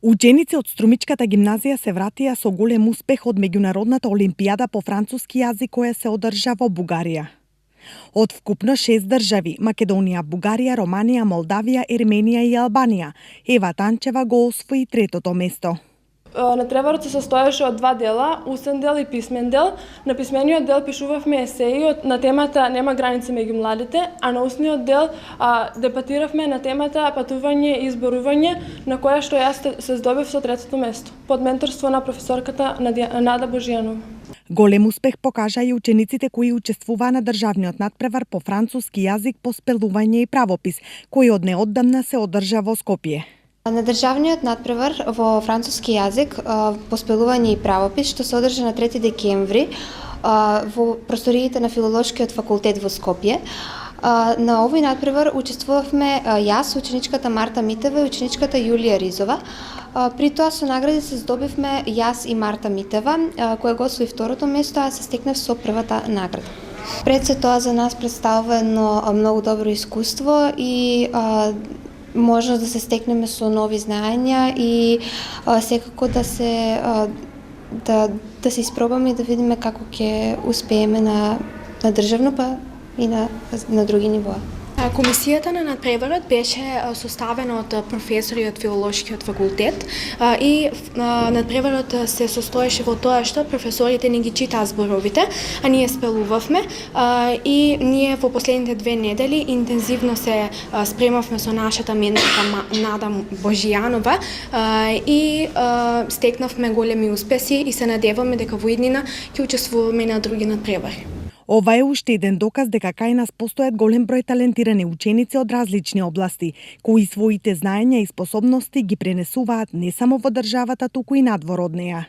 Ученици од Струмичката гимназија се вратија со голем успех од меѓународната олимпијада по француски јазик која се одржа во Бугарија. Од вкупно 6 држави – Македонија, Бугарија, Романија, Молдавија, Ерменија и Албанија, Ева Танчева го освои третото место. Натпреварот се состоеше од два дела, устен дел и писмен дел. На писмениот дел пишувавме есеи на темата "Нема граници меѓу младите", а на устниот дел дебатиравме на темата "Патување и зборување", на која што јас се здобив со третото место, под менторство на професорката Нада Божијанова. Голем успех покажа и учениците кои учествуваа на државниот надпревар по француски јазик по спелување и правопис, кој од неодамна се одржа во Скопје. На државниот надпревар во француски јазик по спелување и правопис, што се одржа на 3 декември во просториите на Филолошкиот факултет во Скопје. На овој надпревар учествувавме јас, ученичката Марта Митева и ученичката Јулија Ризова. При тоа со награди се здобивме јас и Марта Митева, која го освои второто место, а се стекнав со првата награда. Пред се тоа за нас представува едно многу добро искуство и можност да се стекнеме со нови знаења и секако да се испробаме и да видиме како ќе успееме на државно па и на други нивоа. Комисијата на надпреварот беше составена од професори од Филолошкиот факултет и надпреварот се состоеше во тоа што професорите ни ги читаа зборовите, а ние спелувавме и ние во последните 2 недели интензивно се спремавме со нашата менторка Нада Божијанова и стекнавме големи успеси и се надеваме дека во иднина ќе учествуваме на други надпревари. Ова е уште еден доказ дека кај нас постојат голем број талентирани ученици од различни области, кои своите знаења и способности ги пренесуваат не само во државата, туку и надвор од неа.